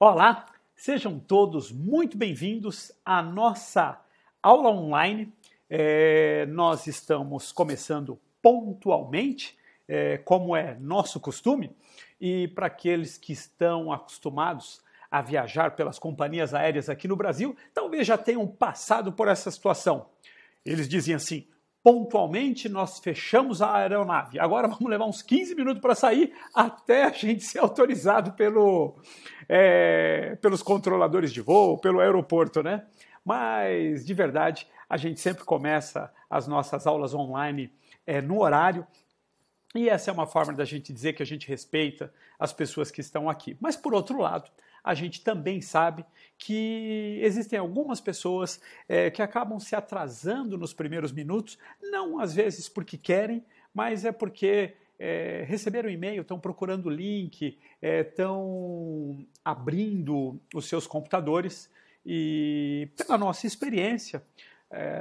Olá, sejam todos muito bem-vindos à nossa aula online. Nós estamos começando pontualmente, como é nosso costume, e para aqueles que estão acostumados a viajar pelas companhias aéreas aqui no Brasil, talvez já tenham passado por essa situação. Eles dizem assim: pontualmente nós fechamos a aeronave, agora vamos levar uns 15 minutos para sair até a gente ser autorizado pelos controladores de voo, pelo aeroporto, né? Mas, de verdade, a gente sempre começa as nossas aulas online no horário, e essa é uma forma da gente dizer que a gente respeita as pessoas que estão aqui. Mas, por outro lado, a gente também sabe que existem algumas pessoas que acabam se atrasando nos primeiros minutos, não às vezes porque querem, mas é porque receberam e-mail, estão procurando o link, estão abrindo os seus computadores e, pela nossa experiência,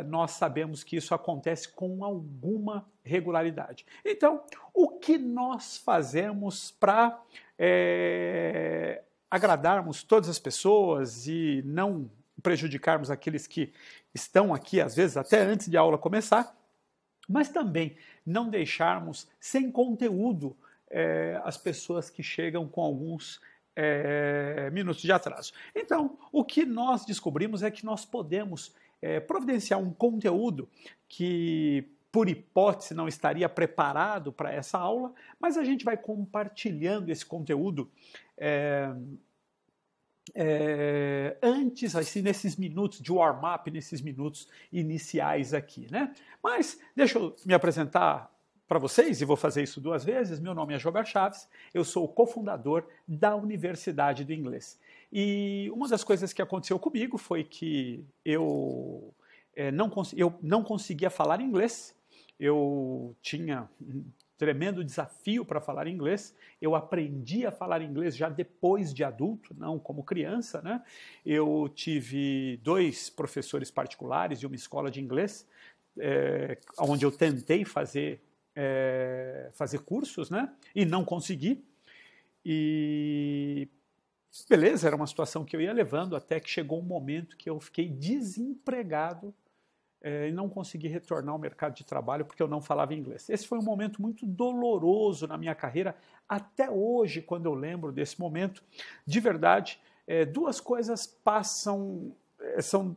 nós sabemos que isso acontece com alguma regularidade. Então, o que nós fazemos para agradarmos todas as pessoas e não prejudicarmos aqueles que estão aqui, às vezes até antes de a aula começar, mas também não deixarmos sem conteúdo as pessoas que chegam com alguns minutos de atraso. Então, o que nós descobrimos é que nós podemos providenciar um conteúdo que, por hipótese, não estaria preparado para essa aula, mas a gente vai compartilhando esse conteúdo antes, assim, nesses minutos de warm-up, nesses minutos iniciais aqui, né? Mas deixa eu me apresentar para vocês, e vou fazer isso 2 vezes. Meu nome é Jober Chaves, eu sou o cofundador da Universidade do Inglês. E uma das coisas que aconteceu comigo foi que eu não conseguia falar inglês, eu tinha um tremendo desafio para falar inglês. Eu aprendi a falar inglês já depois de adulto, não como criança, né? Eu tive 2 professores particulares de uma escola de inglês, onde eu tentei fazer cursos, né? E não consegui. E beleza, era uma situação que eu ia levando até que chegou um momento que eu fiquei desempregado e não consegui retornar ao mercado de trabalho porque eu não falava inglês. Esse foi um momento muito doloroso na minha carreira. Até hoje, quando eu lembro desse momento, de verdade, 2 coisas passam, são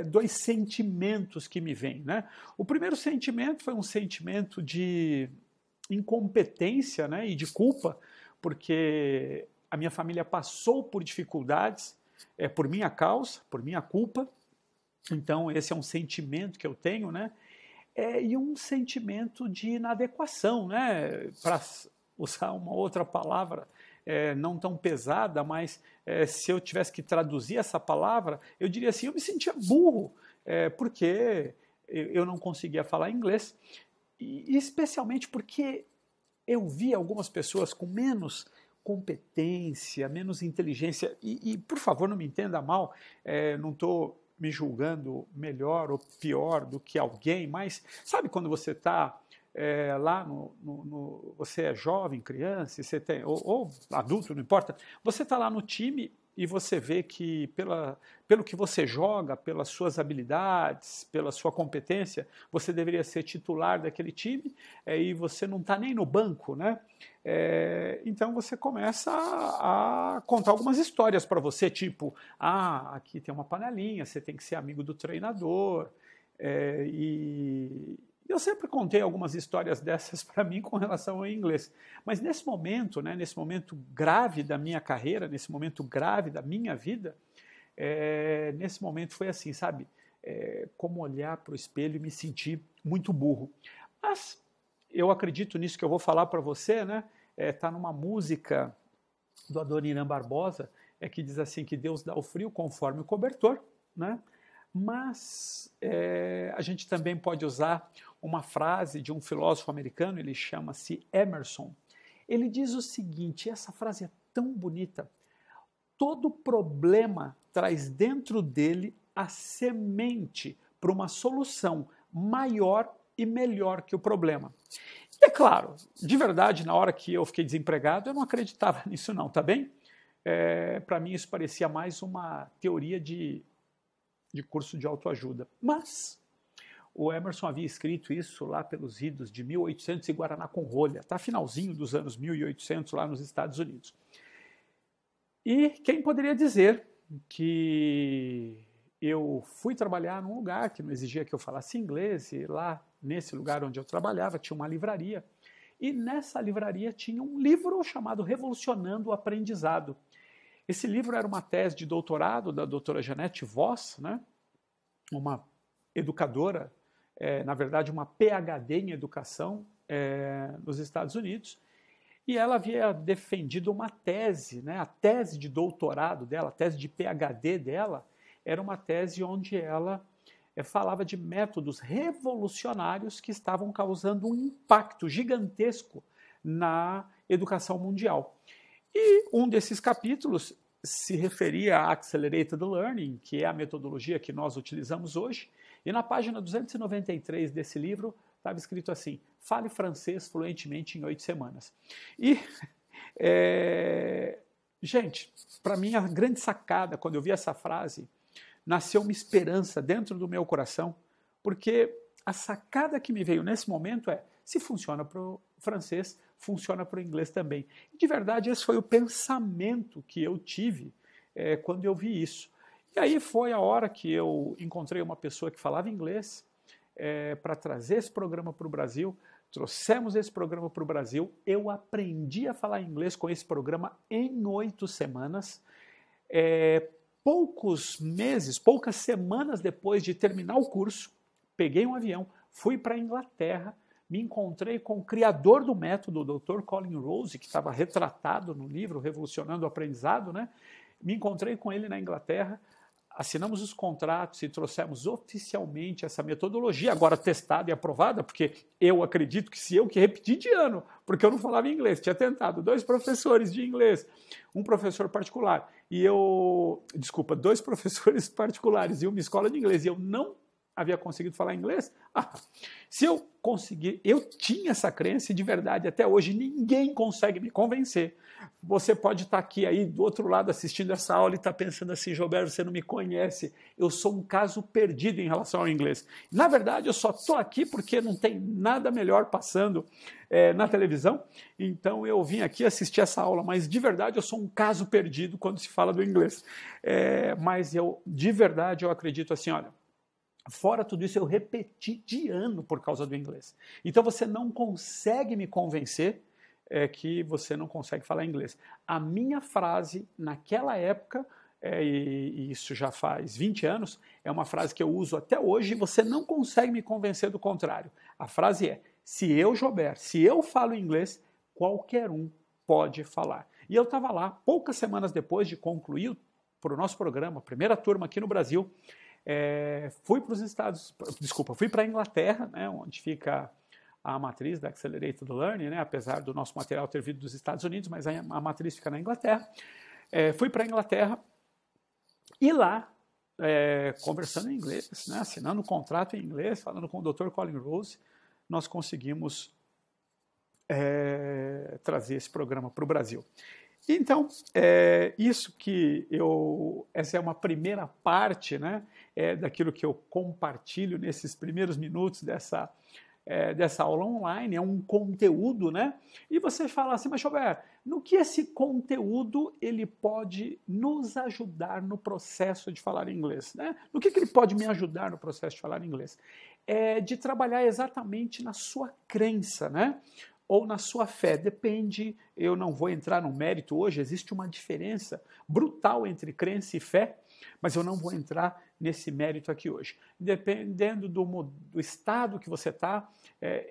2 sentimentos que me vêm, né? O primeiro sentimento foi um sentimento de incompetência, né, e de culpa, porque a minha família passou por dificuldades por minha causa, por minha culpa. Então, esse é um sentimento que eu tenho, né? E um sentimento de inadequação, né? Para usar uma outra palavra não tão pesada, mas se eu tivesse que traduzir essa palavra, eu diria assim: eu me sentia burro, porque eu não conseguia falar inglês, e especialmente porque eu via algumas pessoas com menos competência, menos inteligência, e por favor, não me entenda mal, não estou me julgando melhor ou pior do que alguém, mas sabe quando você está lá você é jovem, criança, você tem, ou adulto, não importa, você está lá no time e você vê que pelo que você joga, pelas suas habilidades, pela sua competência, você deveria ser titular daquele time e você não está nem no banco, né? Então você começa a contar algumas histórias para você, tipo: aqui tem uma panelinha, você tem que ser amigo do treinador. E eu sempre contei algumas histórias dessas para mim com relação ao inglês. Mas nesse momento, né, nesse momento grave da minha carreira, nesse momento grave da minha vida, nesse momento foi assim, sabe? Como olhar para o espelho e me sentir muito burro. Mas eu acredito nisso que eu vou falar para você, né? Tá numa música do Adoniran Barbosa, que diz assim, que Deus dá o frio conforme o cobertor, né? Mas a gente também pode usar uma frase de um filósofo americano, ele chama-se Emerson. Ele diz o seguinte, essa frase é tão bonita: todo problema traz dentro dele a semente para uma solução maior e melhor que o problema. E é claro, de verdade, na hora que eu fiquei desempregado, eu não acreditava nisso não, tá bem? para mim isso parecia mais uma teoria de curso de autoajuda. Mas o Emerson havia escrito isso lá pelos idos de 1800 e Guaraná com rolha, tá finalzinho dos anos 1800 lá nos Estados Unidos. E quem poderia dizer que eu fui trabalhar num lugar que não exigia que eu falasse inglês, e lá nesse lugar onde eu trabalhava tinha uma livraria, e nessa livraria tinha um livro chamado Revolucionando o Aprendizado. Esse livro era uma tese de doutorado da doutora Janete Voss, né? Uma educadora, na verdade uma PhD em educação nos Estados Unidos, e ela havia defendido uma tese, né? A tese de doutorado dela, a tese de PhD dela, era uma tese onde ela falava de métodos revolucionários que estavam causando um impacto gigantesco na educação mundial. E um desses capítulos se referia a Accelerated Learning, que é a metodologia que nós utilizamos hoje, e na página 293 desse livro estava escrito assim: fale francês fluentemente em 8 semanas. E, gente, para mim a grande sacada, quando eu vi essa frase, nasceu uma esperança dentro do meu coração, porque a sacada que me veio nesse momento é: se funciona para o francês, funciona para o inglês também. E de verdade, esse foi o pensamento que eu tive quando eu vi isso. E aí foi a hora que eu encontrei uma pessoa que falava inglês para trazer esse programa para o Brasil. Trouxemos esse programa para o Brasil. Eu aprendi a falar inglês com esse programa em 8 semanas. Poucos meses, poucas semanas depois de terminar o curso, peguei um avião, fui para a Inglaterra, me encontrei com o criador do método, o Dr. Colin Rose, que estava retratado no livro Revolucionando o Aprendizado, né? Me encontrei com ele na Inglaterra, assinamos os contratos e trouxemos oficialmente essa metodologia, agora testada e aprovada, porque eu acredito que se eu que repeti de ano, porque eu não falava inglês, tinha tentado 2 professores de inglês, um professor particular, dois professores particulares e uma escola de inglês, e eu não havia conseguido falar inglês, se eu conseguir, eu tinha essa crença e de verdade até hoje ninguém consegue me convencer. Você pode estar aqui aí do outro lado assistindo essa aula e estar pensando assim: Gilberto, você não me conhece, eu sou um caso perdido em relação ao inglês. Na verdade, eu só estou aqui porque não tem nada melhor passando na televisão, então eu vim aqui assistir essa aula, mas de verdade eu sou um caso perdido quando se fala do inglês. Mas de verdade, eu acredito assim, olha, fora tudo isso, eu repeti de ano por causa do inglês. Então você não consegue me convencer que você não consegue falar inglês. A minha frase, naquela época, e isso já faz 20 anos, é uma frase que eu uso até hoje e você não consegue me convencer do contrário. A frase é: se eu, Jober, se eu falo inglês, qualquer um pode falar. E eu estava lá, poucas semanas depois de concluir para o nosso programa, a primeira turma aqui no Brasil, fui para a Inglaterra, né, onde fica a matriz da Accelerated Learning, né, apesar do nosso material ter vindo dos Estados Unidos, mas a matriz fica na Inglaterra. Fui para a Inglaterra e lá, conversando em inglês, né, assinando um contrato em inglês, falando com o Dr. Colin Rose, nós conseguimos trazer esse programa para o Brasil. Então, essa é uma primeira parte, né, daquilo que eu compartilho nesses primeiros minutos dessa aula online, é um conteúdo, né? E você fala assim: mas Gilberto, no que esse conteúdo ele pode nos ajudar no processo de falar inglês, né? No que ele pode me ajudar no processo de falar inglês? De trabalhar exatamente na sua crença, né? Ou na sua fé, depende, eu não vou entrar no mérito hoje, existe uma diferença brutal entre crença e fé, mas eu não vou entrar nesse mérito aqui hoje. Dependendo do estado que você está,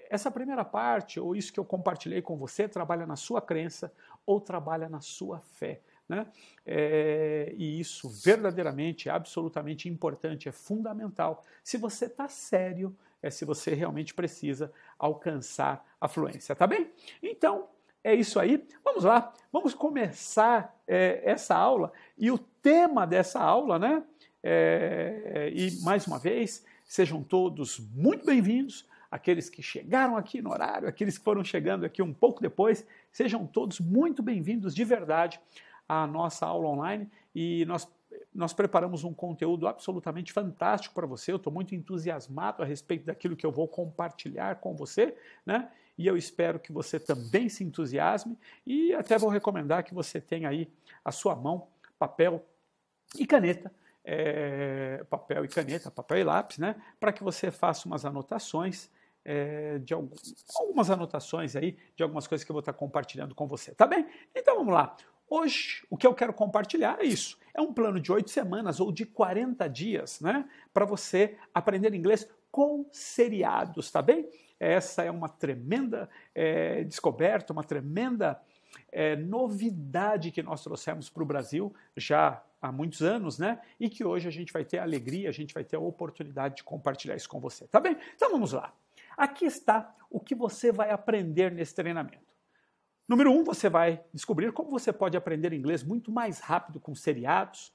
essa primeira parte, ou isso que eu compartilhei com você, trabalha na sua crença ou trabalha na sua fé, né? E isso verdadeiramente, é absolutamente importante, é fundamental. Se você está sério, se você realmente precisa alcançar a fluência, tá bem? Então, é isso aí. Vamos lá, vamos começar essa aula. E o tema dessa aula, né? E mais uma vez, sejam todos muito bem-vindos. Aqueles que chegaram aqui no horário, aqueles que foram chegando aqui um pouco depois, sejam todos muito bem-vindos de verdade a nossa aula online e nós preparamos um conteúdo absolutamente fantástico para você. Eu estou muito entusiasmado a respeito daquilo que eu vou compartilhar com você, né? E eu espero que você também se entusiasme e até vou recomendar que você tenha aí à sua mão papel e caneta, papel e lápis, né? Para que você faça umas anotações, algumas anotações aí de algumas coisas que eu vou estar compartilhando com você, tá bem? Então vamos lá. Hoje, o que eu quero compartilhar é isso. É um plano de 8 semanas ou de 40 dias, né? Para você aprender inglês com seriados, tá bem? Essa é uma tremenda descoberta, uma tremenda novidade que nós trouxemos para o Brasil já há muitos anos, né? E que hoje a gente vai ter a alegria, a gente vai ter a oportunidade de compartilhar isso com você, tá bem? Então vamos lá. Aqui está o que você vai aprender nesse treinamento. Número 1, você vai descobrir como você pode aprender inglês muito mais rápido com seriados,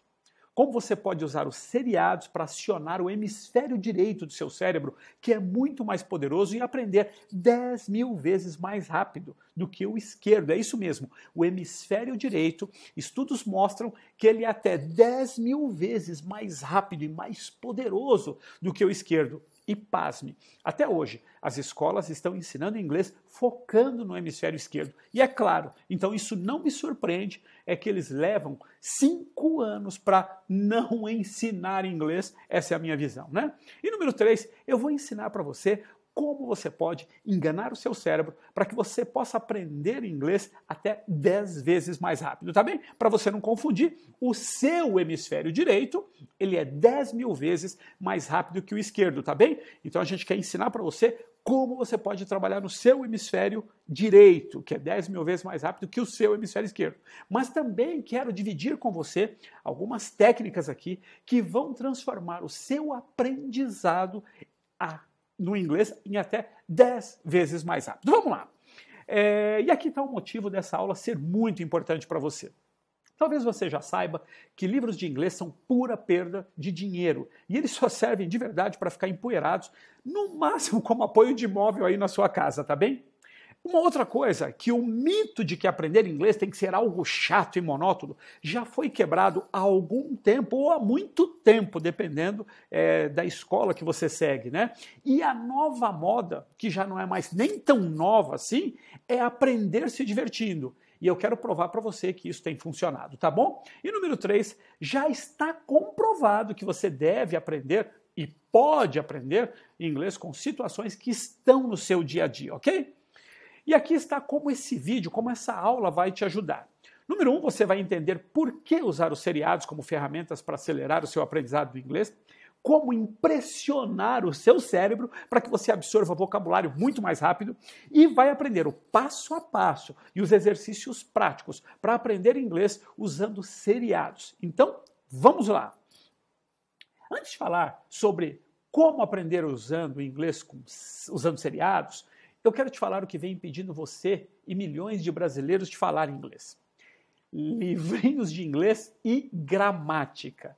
como você pode usar os seriados para acionar o hemisfério direito do seu cérebro, que é muito mais poderoso, e aprender 10.000 vezes mais rápido do que o esquerdo. É isso mesmo, o hemisfério direito, estudos mostram que ele é até 10.000 vezes mais rápido e mais poderoso do que o esquerdo. E pasme, até hoje as escolas estão ensinando inglês focando no hemisfério esquerdo. E é claro, então isso não me surpreende, é que eles levam 5 anos para não ensinar inglês, essa é a minha visão, né? E número 3, eu vou ensinar para você como você pode enganar o seu cérebro para que você possa aprender inglês até 10 vezes mais rápido, tá bem? Para você não confundir, o seu hemisfério direito, ele é 10.000 vezes mais rápido que o esquerdo, tá bem? Então a gente quer ensinar para você como você pode trabalhar no seu hemisfério direito, que é 10.000 vezes mais rápido que o seu hemisfério esquerdo. Mas também quero dividir com você algumas técnicas aqui que vão transformar o seu aprendizado no inglês em até 10 vezes mais rápido. Vamos lá. E aqui está o motivo dessa aula ser muito importante para você. Talvez você já saiba que livros de inglês são pura perda de dinheiro e eles só servem de verdade para ficar empoeirados, no máximo como apoio de imóvel aí na sua casa, tá bem? Uma outra coisa, que o mito de que aprender inglês tem que ser algo chato e monótono já foi quebrado há algum tempo ou há muito tempo, dependendo da escola que você segue, né? E a nova moda, que já não é mais nem tão nova assim, é aprender se divertindo. E eu quero provar para você que isso tem funcionado, tá bom? E número 3, já está comprovado que você deve aprender e pode aprender inglês com situações que estão no seu dia a dia, ok? E aqui está como esse vídeo, como essa aula vai te ajudar. Número 1, você vai entender por que usar os seriados como ferramentas para acelerar o seu aprendizado do inglês, como impressionar o seu cérebro para que você absorva vocabulário muito mais rápido e vai aprender o passo a passo e os exercícios práticos para aprender inglês usando seriados. Então, vamos lá! Antes de falar sobre como aprender usando inglês usando seriados, eu quero te falar o que vem impedindo você e milhões de brasileiros de falar inglês. Livrinhos de inglês e gramática.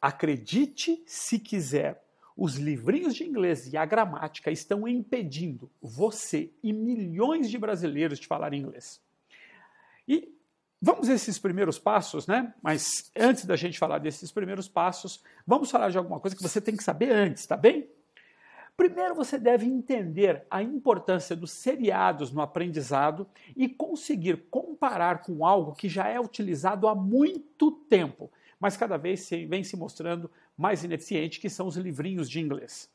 Acredite se quiser, os livrinhos de inglês e a gramática estão impedindo você e milhões de brasileiros de falar inglês. E vamos a esses primeiros passos, né? Mas antes da gente falar desses primeiros passos, vamos falar de alguma coisa que você tem que saber antes, tá bem? Primeiro, você deve entender a importância dos seriados no aprendizado e conseguir comparar com algo que já é utilizado há muito tempo, mas cada vez vem se mostrando mais ineficiente, que são os livrinhos de inglês.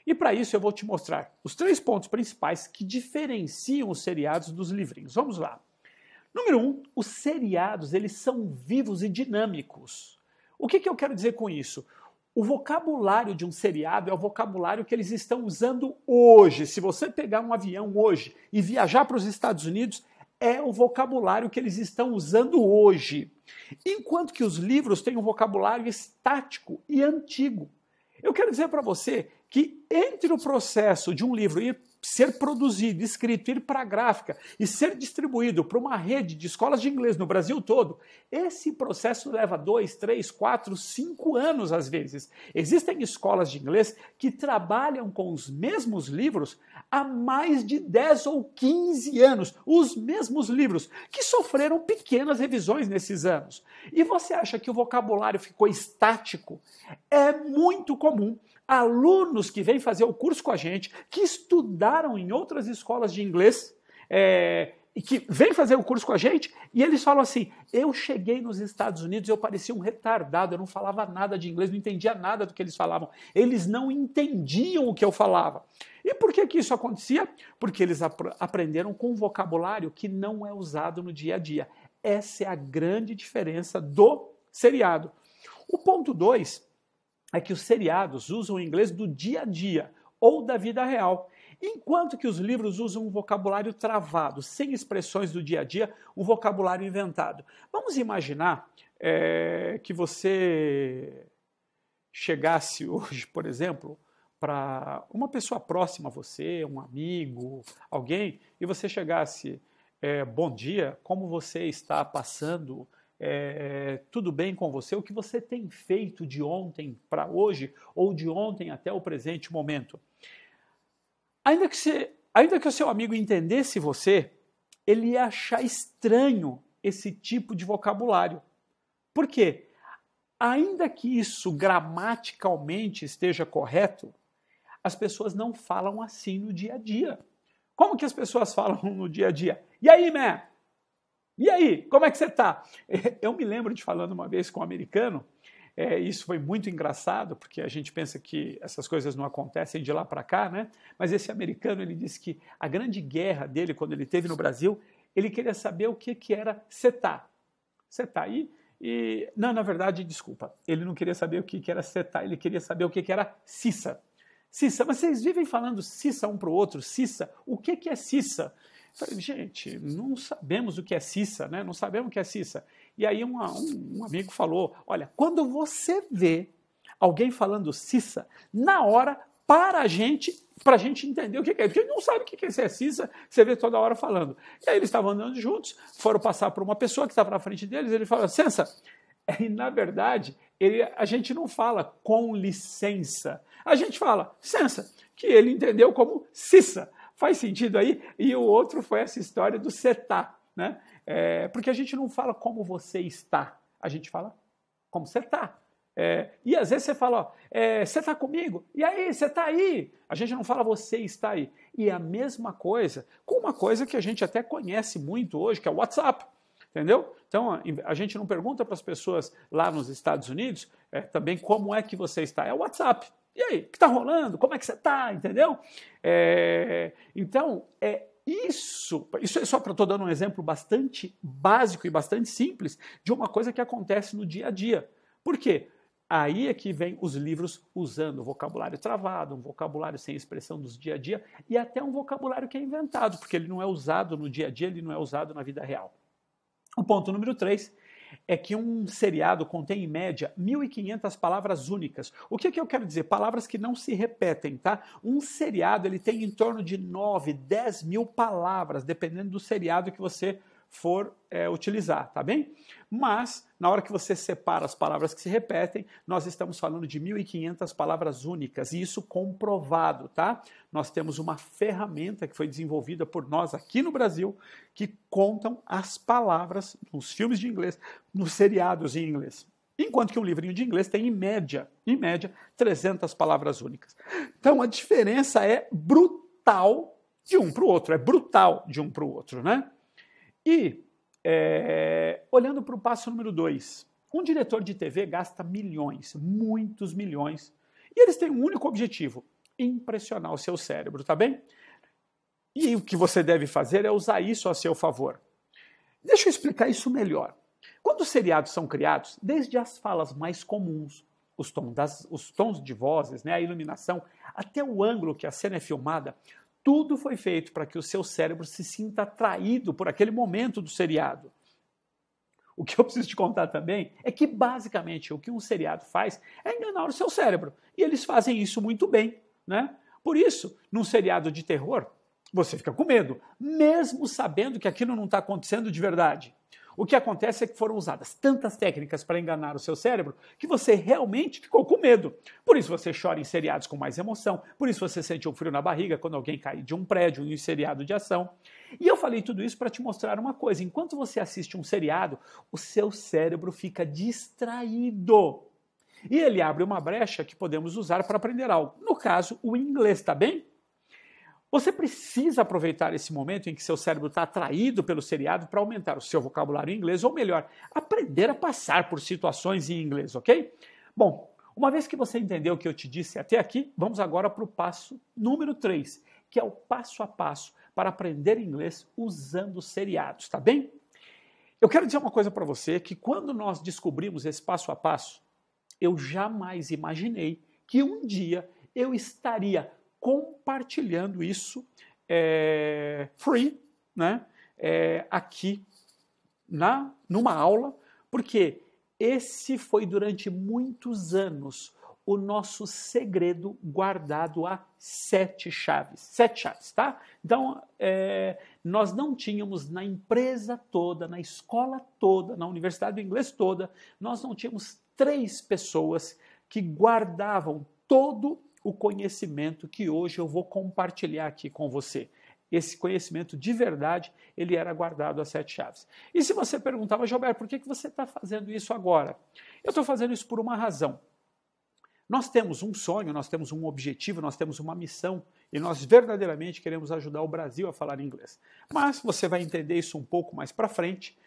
E para isso eu vou te mostrar os 3 pontos principais que diferenciam os seriados dos livrinhos. Vamos lá. Número 1, os seriados eles são vivos e dinâmicos. O que eu quero dizer com isso? O vocabulário de um seriado é o vocabulário que eles estão usando hoje. Se você pegar um avião hoje e viajar para os Estados Unidos, é o vocabulário que eles estão usando hoje. Enquanto que os livros têm um vocabulário estático e antigo. Eu quero dizer para você que entre o processo de um livro ir ser produzido, escrito, ir para a gráfica e ser distribuído para uma rede de escolas de inglês no Brasil todo, esse processo leva 2, 3, 4, 5 anos às vezes. Existem escolas de inglês que trabalham com os mesmos livros há mais de 10 ou 15 anos, os mesmos livros, que sofreram pequenas revisões nesses anos. E você acha que o vocabulário ficou estático? É muito comum alunos que vêm fazer o curso com a gente, que estudaram em outras escolas de inglês, e que vêm fazer o curso com a gente, e eles falam assim, eu cheguei nos Estados Unidos, eu parecia um retardado, eu não falava nada de inglês, não entendia nada do que eles falavam, eles não entendiam o que eu falava. E por que isso acontecia? Porque eles aprenderam com um vocabulário que não é usado no dia a dia. Essa é a grande diferença do seriado. O ponto 2 é que os seriados usam o inglês do dia a dia ou da vida real, enquanto que os livros usam um vocabulário travado, sem expressões do dia a dia, um vocabulário inventado. Vamos imaginar que você chegasse hoje, por exemplo, para uma pessoa próxima a você, um amigo, alguém, e você chegasse, bom dia, como você está passando? Tudo bem com você? O que você tem feito de ontem para hoje ou de ontem até o presente momento? Ainda que o seu amigo entendesse você, ele ia achar estranho esse tipo de vocabulário. Por quê? Ainda que isso gramaticalmente esteja correto, as pessoas não falam assim no dia a dia. Como que as pessoas falam no dia a dia? E aí, man? E aí, como é que você está? Eu me lembro de falando uma vez com um americano, isso foi muito engraçado, porque a gente pensa que essas coisas não acontecem de lá para cá, né? Mas esse americano, ele disse que a grande guerra dele, quando ele esteve no Brasil, ele queria saber o que era CETA. CETA. Não, na verdade, desculpa, ele não queria saber o que era CETA, ele queria saber o que era CISA. CISA, mas vocês vivem falando CISA um para o outro, CISA, o que é CISA? Eu falei, gente, não sabemos o que é CISA, né? Não sabemos o que é CISA. E aí um amigo falou, olha, quando você vê alguém falando CISA, na hora, para a gente entender o que é, porque ele não sabe o que é CISA, você vê toda hora falando. E aí eles estavam andando juntos, foram passar por uma pessoa que estava na frente deles, ele falou, licença. E na verdade, a gente não fala com licença, a gente fala, licença, que ele entendeu como CISA. Faz sentido aí? E o outro foi essa história do CETA, né? Porque a gente não fala como você está, a gente fala como você está. E às vezes você fala, ó, você está comigo? E aí, você está aí? A gente não fala você está aí. E a mesma coisa com uma coisa que a gente até conhece muito hoje, que é o WhatsApp. Entendeu? Então, a gente não pergunta para as pessoas lá nos Estados Unidos também como é que você está. É o WhatsApp. E aí, o que está rolando? Como é que você está? Entendeu? Então, isso é só para estou dando um exemplo bastante básico e bastante simples de uma coisa que acontece no dia a dia. Por quê? Aí é que vem os livros usando vocabulário travado, um vocabulário sem expressão dos dia a dia e até um vocabulário que é inventado, porque ele não é usado no dia a dia, ele não é usado na vida real. O ponto número 3 é que um seriado contém, em média, 1.500 palavras únicas. O que eu quero dizer? Palavras que não se repetem, tá? Um seriado ele tem em torno de 9, 10 mil palavras, dependendo do seriado que você for utilizar, tá bem? Mas, na hora que você separa as palavras que se repetem, nós estamos falando de 1.500 palavras únicas, e isso comprovado, tá? Nós temos uma ferramenta que foi desenvolvida por nós aqui no Brasil, que contam as palavras nos filmes de inglês, nos seriados em inglês. Enquanto que um livrinho de inglês tem, em média, 300 palavras únicas. Então, a diferença é brutal de um para o outro, né? E, olhando para o passo número 2, um diretor de TV gasta milhões, muitos milhões, e eles têm um único objetivo, impressionar o seu cérebro, tá bem? E o que você deve fazer é usar isso a seu favor. Deixa eu explicar isso melhor. Quando os seriados são criados, desde as falas mais comuns, os tons de vozes, né, a iluminação, até o ângulo que a cena é filmada, tudo foi feito para que o seu cérebro se sinta atraído por aquele momento do seriado. O que eu preciso te contar também é que, basicamente, o que um seriado faz é enganar o seu cérebro. E eles fazem isso muito bem, né? Por isso, num seriado de terror, Você fica com medo, mesmo sabendo que aquilo não está acontecendo de verdade. O que acontece é que foram usadas tantas técnicas para enganar o seu cérebro que você realmente ficou com medo. Por isso você chora em seriados com mais emoção, por isso você sente um frio na barriga quando alguém cai de um prédio em um seriado de ação. E eu falei tudo isso para te mostrar uma coisa. Enquanto você assiste um seriado, o seu cérebro fica distraído. E ele abre uma brecha que podemos usar para aprender algo. No caso, o inglês, tá bem? Você precisa aproveitar esse momento em que seu cérebro está atraído pelo seriado para aumentar o seu vocabulário em inglês, ou melhor, aprender a passar por situações em inglês, ok? Bom, uma vez que você entendeu o que eu te disse até aqui, vamos agora para o passo número 3, que é o passo a passo para aprender inglês usando seriados, tá bem? Eu quero dizer uma coisa para você, que quando nós descobrimos esse passo a passo, eu jamais imaginei que um dia eu estaria compartilhando isso free, né? Aqui numa aula, porque esse foi durante muitos anos o nosso segredo guardado a 7 chaves. 7 chaves, tá? Então, nós não tínhamos na empresa toda, na escola toda, na universidade do inglês toda, nós não tínhamos 3 pessoas que guardavam todo o conhecimento que hoje eu vou compartilhar aqui com você. Esse conhecimento de verdade, ele era guardado a 7 chaves. E se você perguntava, Gilberto, por que você está fazendo isso agora? Eu estou fazendo isso por uma razão. Nós temos um sonho, nós temos um objetivo, nós temos uma missão e nós verdadeiramente queremos ajudar o Brasil a falar inglês. Mas você vai entender isso um pouco mais para frente.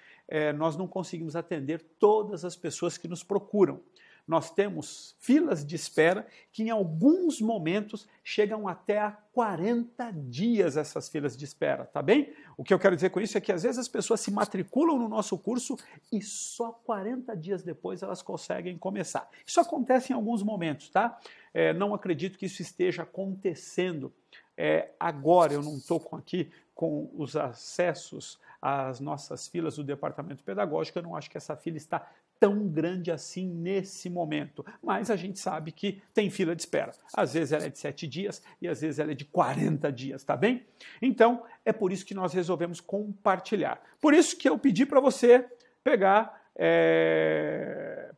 Nós não conseguimos atender todas as pessoas que nos procuram. Nós temos filas de espera que em alguns momentos chegam até a 40 dias essas filas de espera, tá bem? O que eu quero dizer com isso é que às vezes as pessoas se matriculam no nosso curso e só 40 dias depois elas conseguem começar. Isso acontece em alguns momentos, tá? Não acredito que isso esteja acontecendo agora. Eu não estou aqui com os acessos às nossas filas do departamento pedagógico, eu não acho que essa fila está tão grande assim nesse momento, mas a gente sabe que tem fila de espera. Às vezes ela é de 7 dias e às vezes ela é de 40 dias, tá bem? Então, é por isso que nós resolvemos compartilhar. Por isso que eu pedi para você pegar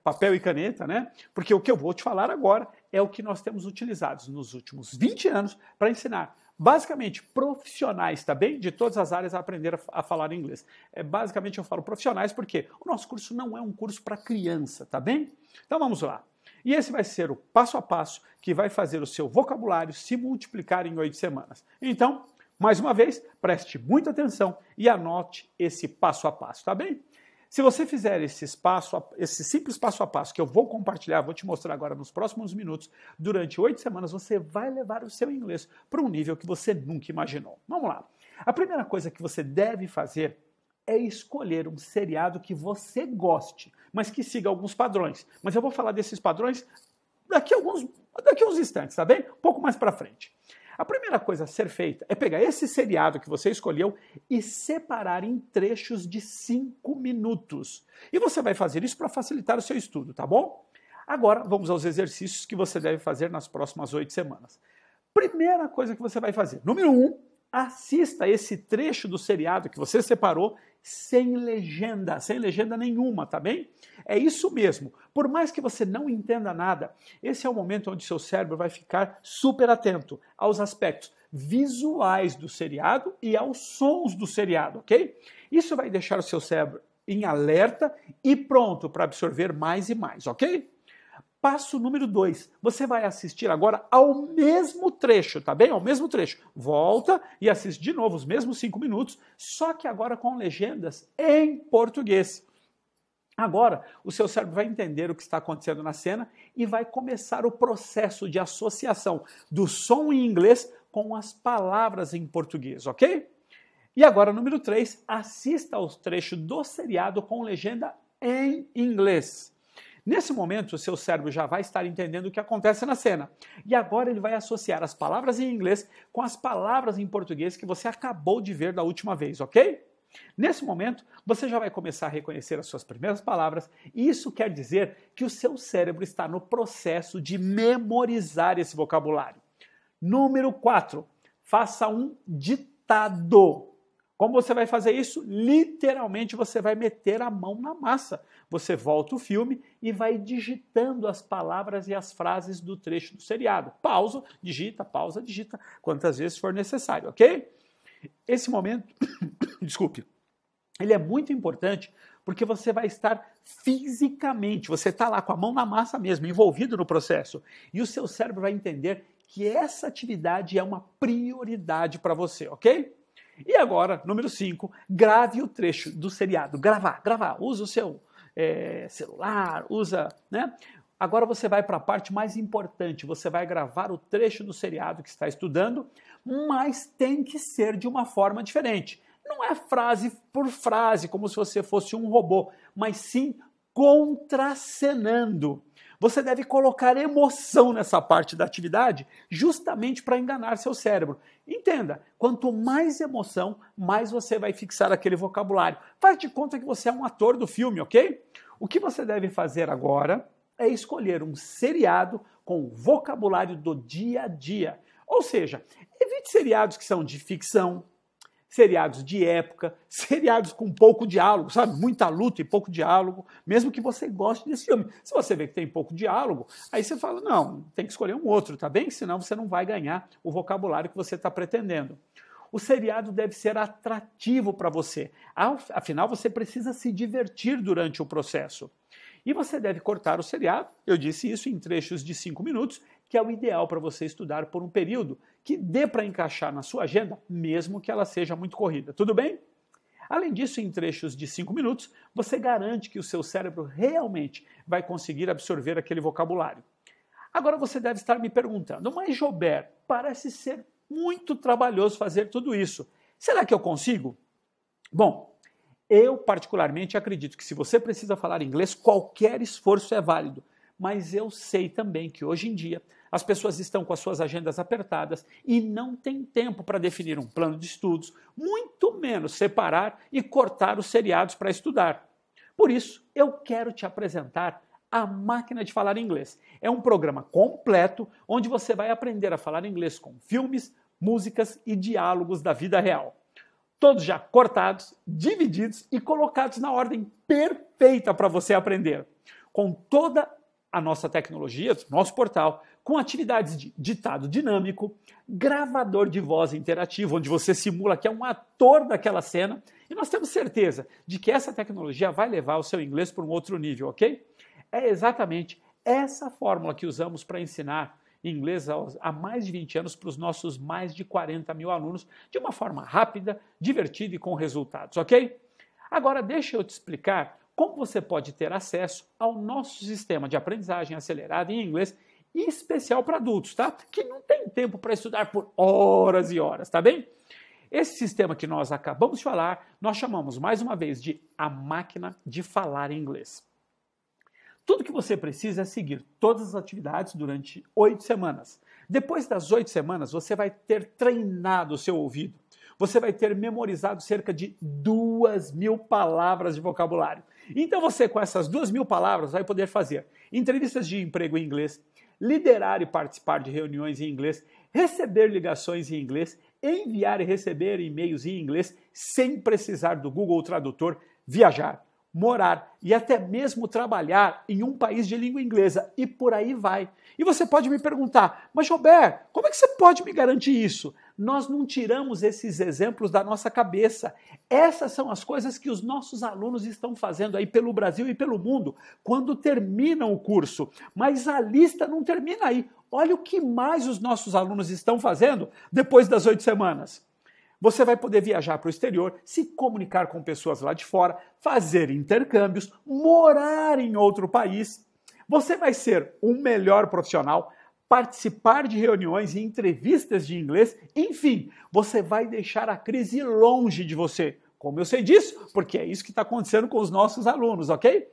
papel e caneta, né? Porque o que eu vou te falar agora é o que nós temos utilizado nos últimos 20 anos para ensinar basicamente profissionais, tá bem? De todas as áreas a aprender a falar inglês. Basicamente eu falo profissionais porque o nosso curso não é um curso para criança, tá bem? Então vamos lá. E esse vai ser o passo a passo que vai fazer o seu vocabulário se multiplicar em 8 semanas. Então, mais uma vez, preste muita atenção e anote esse passo a passo, tá bem? Se você fizer esse simples passo a passo que eu vou compartilhar, vou te mostrar agora nos próximos minutos, durante 8 semanas você vai levar o seu inglês para um nível que você nunca imaginou. Vamos lá. A primeira coisa que você deve fazer é escolher um seriado que você goste, mas que siga alguns padrões. Mas eu vou falar desses padrões daqui a uns instantes, tá bem? Um pouco mais para frente. A primeira coisa a ser feita é pegar esse seriado que você escolheu e separar em trechos de 5 minutos. E você vai fazer isso para facilitar o seu estudo, tá bom? Agora, vamos aos exercícios que você deve fazer nas próximas 8 semanas. Primeira coisa que você vai fazer. Número 1, assista esse trecho do seriado que você separou sem legenda nenhuma, tá bem? É isso mesmo. Por mais que você não entenda nada, esse é o momento onde seu cérebro vai ficar super atento aos aspectos visuais do seriado e aos sons do seriado, ok? Isso vai deixar o seu cérebro em alerta e pronto para absorver mais e mais, ok? Passo número 2, você vai assistir agora ao mesmo trecho, tá bem? Ao mesmo trecho. Volta e assiste de novo os mesmos 5 minutos, só que agora com legendas em português. Agora, o seu cérebro vai entender o que está acontecendo na cena e vai começar o processo de associação do som em inglês com as palavras em português, ok? E agora, número 3, assista aos trechos do seriado com legenda em inglês. Nesse momento, o seu cérebro já vai estar entendendo o que acontece na cena. E agora ele vai associar as palavras em inglês com as palavras em português que você acabou de ver da última vez, ok? Nesse momento, você já vai começar a reconhecer as suas primeiras palavras e isso quer dizer que o seu cérebro está no processo de memorizar esse vocabulário. Número 4, faça um ditado. resultado. Como você vai fazer isso? Literalmente você vai meter a mão na massa. Você volta o filme e vai digitando as palavras e as frases do trecho do seriado. Pausa, digita, quantas vezes for necessário, ok? Esse momento, desculpe, ele é muito importante porque você vai estar fisicamente, você está lá com a mão na massa mesmo, envolvido no processo. E o seu cérebro vai entender que essa atividade é uma prioridade para você, ok? E agora, número 5, grave o trecho do seriado. Gravar. Usa o seu celular, né? Agora você vai para a parte mais importante. Você vai gravar o trecho do seriado que está estudando, mas tem que ser de uma forma diferente. Não é frase por frase, como se você fosse um robô, mas sim contracenando. Você deve colocar emoção nessa parte da atividade justamente para enganar seu cérebro. Entenda, quanto mais emoção, mais você vai fixar aquele vocabulário. Faz de conta que você é um ator do filme, ok? O que você deve fazer agora é escolher um seriado com vocabulário do dia a dia. Ou seja, evite seriados que são de ficção, seriados de época, seriados com pouco diálogo, sabe? Muita luta e pouco diálogo, mesmo que você goste desse filme. Se você vê que tem pouco diálogo, aí você fala, não, tem que escolher um outro, tá bem? Senão você não vai ganhar o vocabulário que você está pretendendo. O seriado deve ser atrativo para você. Afinal, você precisa se divertir durante o processo. E você deve cortar o seriado, eu disse isso, em trechos de 5 minutos, que é o ideal para você estudar por um período que dê para encaixar na sua agenda, mesmo que ela seja muito corrida. Tudo bem? Além disso, em trechos de 5 minutos, você garante que o seu cérebro realmente vai conseguir absorver aquele vocabulário. Agora você deve estar me perguntando, mas Joubert, parece ser muito trabalhoso fazer tudo isso. Será que eu consigo? Bom, eu particularmente acredito que se você precisa falar inglês, qualquer esforço é válido. Mas eu sei também que hoje em dia as pessoas estão com as suas agendas apertadas e não têm tempo para definir um plano de estudos, muito menos separar e cortar os seriados para estudar. Por isso, eu quero te apresentar a Máquina de Falar Inglês. É um programa completo onde você vai aprender a falar inglês com filmes, músicas e diálogos da vida real. Todos já cortados, divididos e colocados na ordem perfeita para você aprender. Com toda a nossa tecnologia, nosso portal, com atividades de ditado dinâmico, gravador de voz interativo, onde você simula que é um ator daquela cena, e nós temos certeza de que essa tecnologia vai levar o seu inglês para um outro nível, ok? É exatamente essa fórmula que usamos para ensinar inglês há mais de 20 anos para os nossos mais de 40 mil alunos, de uma forma rápida, divertida e com resultados, ok? Agora deixa eu te explicar como você pode ter acesso ao nosso sistema de aprendizagem acelerada em inglês e especial para adultos, tá? Que não tem tempo para estudar por horas e horas, tá bem? Esse sistema que nós acabamos de falar, nós chamamos mais uma vez de a Máquina de Falar Inglês. Tudo que você precisa é seguir todas as atividades durante 8 semanas. Depois das 8 semanas, você vai ter treinado o seu ouvido. Você vai ter memorizado cerca de 2.000 palavras de vocabulário. Então você, com essas 2.000 palavras, vai poder fazer entrevistas de emprego em inglês, liderar e participar de reuniões em inglês, receber ligações em inglês, enviar e receber e-mails em inglês sem precisar do Google Tradutor, viajar, morar e até mesmo trabalhar em um país de língua inglesa e por aí vai. E você pode me perguntar, mas Joubert, como é que você pode me garantir isso? Nós não tiramos esses exemplos da nossa cabeça. Essas são as coisas que os nossos alunos estão fazendo aí pelo Brasil e pelo mundo quando terminam o curso. Mas a lista não termina aí. Olha o que mais os nossos alunos estão fazendo depois das 8 semanas. Você vai poder viajar para o exterior, se comunicar com pessoas lá de fora, fazer intercâmbios, morar em outro país. Você vai ser um melhor profissional, participar de reuniões e entrevistas de inglês, enfim, você vai deixar a crise longe de você. Como eu sei disso? Porque é isso que está acontecendo com os nossos alunos, ok?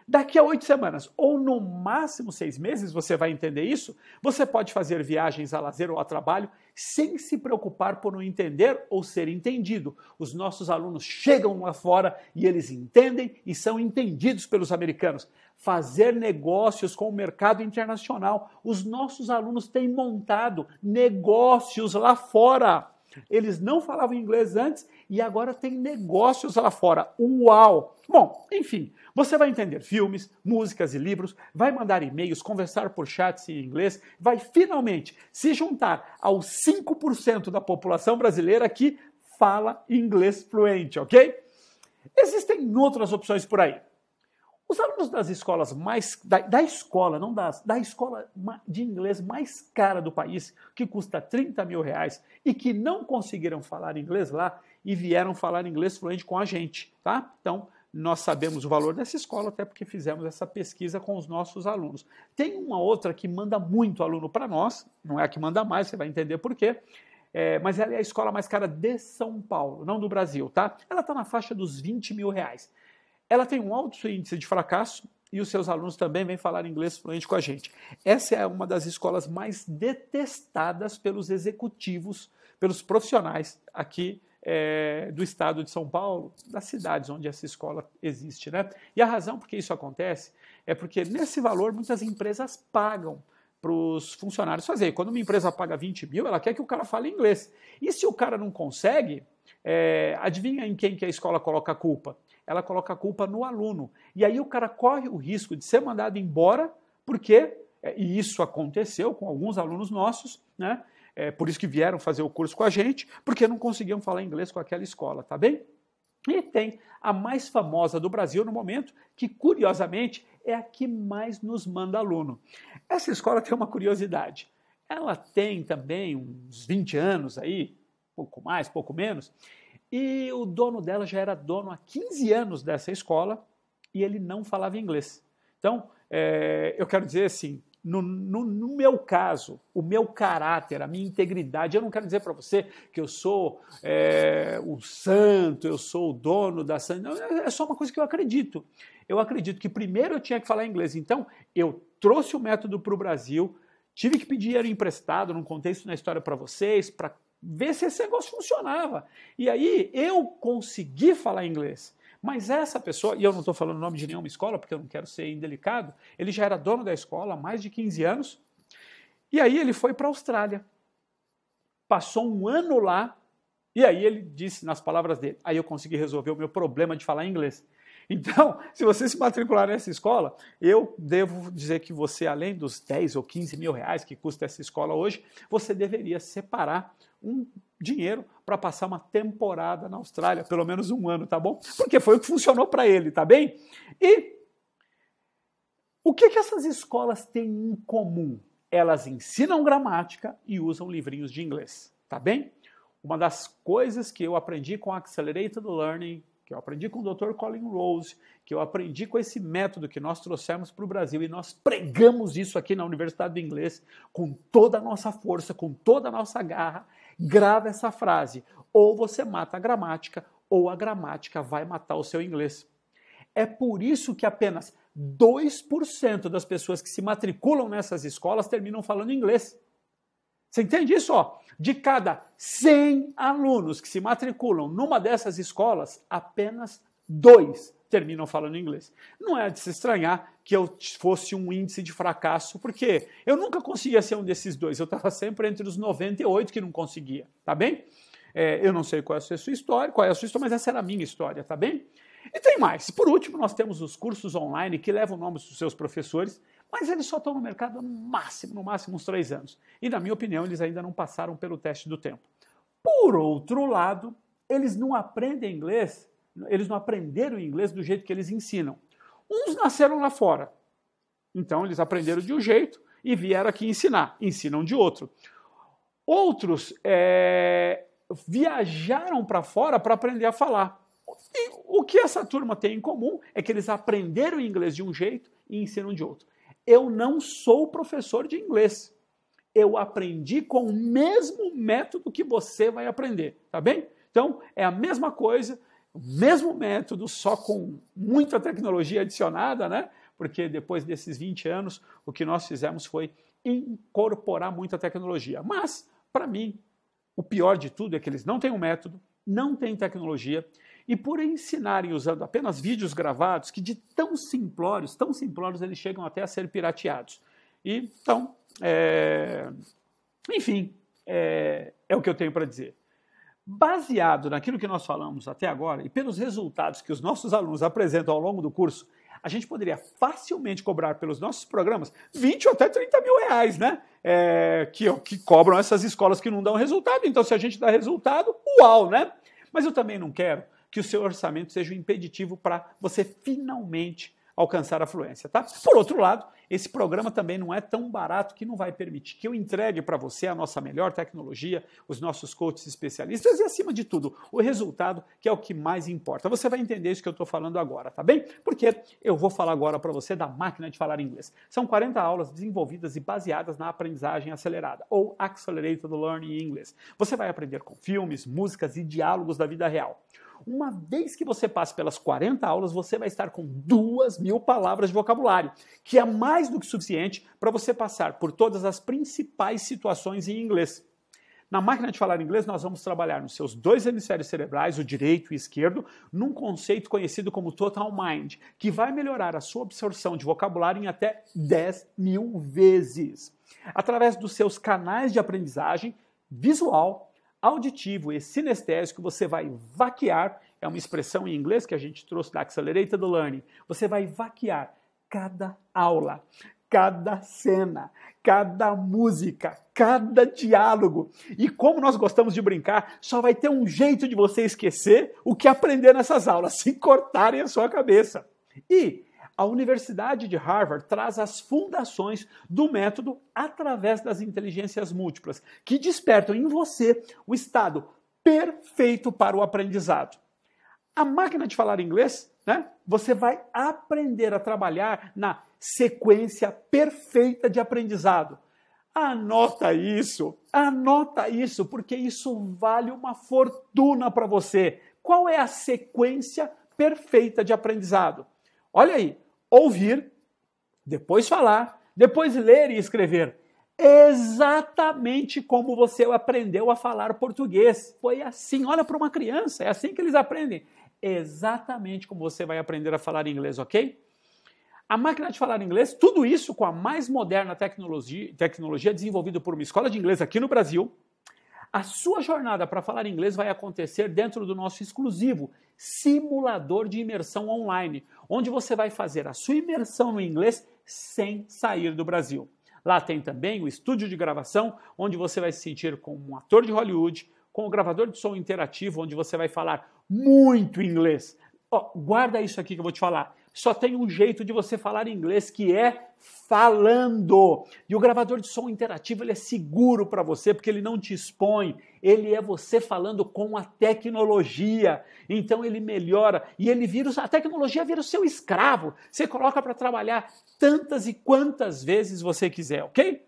Daqui a 8 semanas, ou no máximo 6 meses, você vai entender isso, você pode fazer viagens a lazer ou a trabalho sem se preocupar por não entender ou ser entendido. Os nossos alunos chegam lá fora e eles entendem e são entendidos pelos americanos. Fazer negócios com o mercado internacional. Os nossos alunos têm montado negócios lá fora. Eles não falavam inglês antes e agora tem negócios lá fora. Uau! Bom, enfim, você vai entender filmes, músicas e livros, vai mandar e-mails, conversar por chats em inglês, vai finalmente se juntar aos 5% da população brasileira que fala inglês fluente, ok? Existem outras opções por aí. Os alunos das escolas da escola de inglês mais cara do país, que custa 30 mil reais e que não conseguiram falar inglês lá e vieram falar inglês fluente com a gente, tá? Então, nós sabemos o valor dessa escola, até porque fizemos essa pesquisa com os nossos alunos. Tem uma outra que manda muito aluno para nós, não é a que manda mais, você vai entender por quê, mas ela é a escola mais cara de São Paulo, não do Brasil, tá? Ela está na faixa dos 20 mil reais. Ela tem um alto índice de fracasso e os seus alunos também vêm falar inglês fluente com a gente. Essa é uma das escolas mais detestadas pelos executivos, pelos profissionais aqui do estado de São Paulo, das cidades onde essa escola existe, né? E a razão por que isso acontece é porque nesse valor muitas empresas pagam para os funcionários fazer. Quando uma empresa paga 20 mil, ela quer que o cara fale inglês. E se o cara não consegue, adivinha em quem que a escola coloca a culpa? Ela coloca a culpa no aluno. E aí o cara corre o risco de ser mandado embora, porque, e isso aconteceu com alguns alunos nossos, né? Por isso que vieram fazer o curso com a gente, porque não conseguiam falar inglês com aquela escola, tá bem? E tem a mais famosa do Brasil no momento, que curiosamente é a que mais nos manda aluno. Essa escola tem uma curiosidade. Ela tem também uns 20 anos aí, pouco mais, pouco menos, e o dono dela já era dono há 15 anos dessa escola e ele não falava inglês. Então, eu quero dizer assim, no meu caso, o meu caráter, a minha integridade, eu não quero dizer para você que eu sou o santo, eu sou o dono da santa, não, é só uma coisa que eu acredito. Eu acredito que primeiro eu tinha que falar inglês, então eu trouxe o método para o Brasil, tive que pedir dinheiro emprestado, não contei isso na história para vocês, para ver se esse negócio funcionava. E aí eu consegui falar inglês. Mas essa pessoa, e eu não estou falando o nome de nenhuma escola, porque eu não quero ser indelicado, ele já era dono da escola há mais de 15 anos, e aí ele foi para a Austrália. Passou um ano lá, e aí ele disse, nas palavras dele, aí eu consegui resolver o meu problema de falar inglês. Então, se você se matricular nessa escola, eu devo dizer que você, além dos 10 ou 15 mil reais que custa essa escola hoje, você deveria separar um dinheiro para passar uma temporada na Austrália, pelo menos um ano, tá bom? Porque foi o que funcionou para ele, tá bem? E o que essas escolas têm em comum? Elas ensinam gramática e usam livrinhos de inglês, tá bem? Uma das coisas que eu aprendi com Accelerated Learning, que eu aprendi com o Dr. Colin Rose, que eu aprendi com esse método que nós trouxemos para o Brasil e nós pregamos isso aqui na Universidade do Inglês com toda a nossa força, com toda a nossa garra. Grava essa frase, ou você mata a gramática, ou a gramática vai matar o seu inglês. É por isso que apenas 2% das pessoas que se matriculam nessas escolas terminam falando inglês. Você entende isso? De cada 100 alunos que se matriculam numa dessas escolas, apenas 2 terminam falando inglês. Não é de se estranhar que eu fosse um índice de fracasso, porque eu nunca conseguia ser um desses 2, eu estava sempre entre os 98 que não conseguia, tá bem? Eu não sei qual é a sua história, mas essa era a minha história, tá bem? E tem mais. Por último, nós temos os cursos online que levam o nome dos seus professores, mas eles só estão no mercado no máximo uns 3 anos. E, na minha opinião, eles ainda não passaram pelo teste do tempo. Por outro lado, eles não aprendem inglês, eles não aprenderam inglês do jeito que eles ensinam. Uns nasceram lá fora, então eles aprenderam de um jeito e vieram aqui ensinar, ensinam de outro. Outros viajaram para fora para aprender a falar. E o que essa turma tem em comum é que eles aprenderam inglês de um jeito e ensinam de outro. Eu não sou professor de inglês. Eu aprendi com o mesmo método que você vai aprender, tá bem? Então, é a mesma coisa, o mesmo método, só com muita tecnologia adicionada, né? Porque depois desses 20 anos, o que nós fizemos foi incorporar muita tecnologia. Mas, para mim, o pior de tudo é que eles não têm um método, não têm tecnologia, e por ensinarem usando apenas vídeos gravados, que de tão simplórios eles chegam até a ser pirateados. E, então, enfim, é o que eu tenho para dizer. Baseado naquilo que nós falamos até agora e pelos resultados que os nossos alunos apresentam ao longo do curso, a gente poderia facilmente cobrar pelos nossos programas 20 ou até 30 mil reais, né? Que cobram essas escolas que não dão resultado. Então, se a gente dá resultado, uau, né? Mas eu também não quero que o seu orçamento seja um impeditivo para você finalmente alcançar a fluência, tá? Por outro lado, esse programa também não é tão barato que não vai permitir que eu entregue para você a nossa melhor tecnologia, os nossos coaches especialistas e, acima de tudo, o resultado, que é o que mais importa. Você vai entender isso que eu estou falando agora, tá bem? Porque eu vou falar agora para você da máquina de falar inglês. São 40 aulas desenvolvidas e baseadas na aprendizagem acelerada, ou Accelerated Learning English. Você vai aprender com filmes, músicas e diálogos da vida real. Uma vez que você passe pelas 40 aulas, você vai estar com 2.000 palavras de vocabulário, que é mais do que suficiente para você passar por todas as principais situações em inglês. Na máquina de falar inglês, nós vamos trabalhar nos seus 2 hemisférios cerebrais, o direito e o esquerdo, num conceito conhecido como Total Mind, que vai melhorar a sua absorção de vocabulário em até 10.000 vezes. Através dos seus canais de aprendizagem visual, auditivo e sinestésico, você vai vaquear, é uma expressão em inglês que a gente trouxe da Accelerated Learning, você vai vaquear cada aula, cada cena, cada música, cada diálogo. E como nós gostamos de brincar, só vai ter um jeito de você esquecer o que aprender nessas aulas, se cortarem a sua cabeça. E a Universidade de Harvard traz as fundações do método através das inteligências múltiplas, que despertam em você o estado perfeito para o aprendizado. A máquina de falar inglês, né? Você vai aprender a trabalhar na sequência perfeita de aprendizado. Anota isso, porque isso vale uma fortuna para você. Qual é a sequência perfeita de aprendizado? Olha aí, ouvir, depois falar, depois ler e escrever. Exatamente como você aprendeu a falar português. Foi assim, olha para uma criança, é assim que eles aprendem. Exatamente como você vai aprender a falar inglês, ok? A máquina de falar inglês, tudo isso com a mais moderna tecnologia desenvolvida por uma escola de inglês aqui no Brasil. A sua jornada para falar inglês vai acontecer dentro do nosso exclusivo simulador de imersão online, onde você vai fazer a sua imersão no inglês sem sair do Brasil. Lá tem também o estúdio de gravação, onde você vai se sentir como um ator de Hollywood, com o gravador de som interativo, onde você vai falar muito inglês. Guarda isso aqui que eu vou te falar. Só tem um jeito de você falar inglês, que é falando. E o gravador de som interativo, ele é seguro para você, porque ele não te expõe. Ele é você falando com a tecnologia. Então ele melhora e a tecnologia vira o seu escravo. Você coloca para trabalhar tantas e quantas vezes você quiser, ok?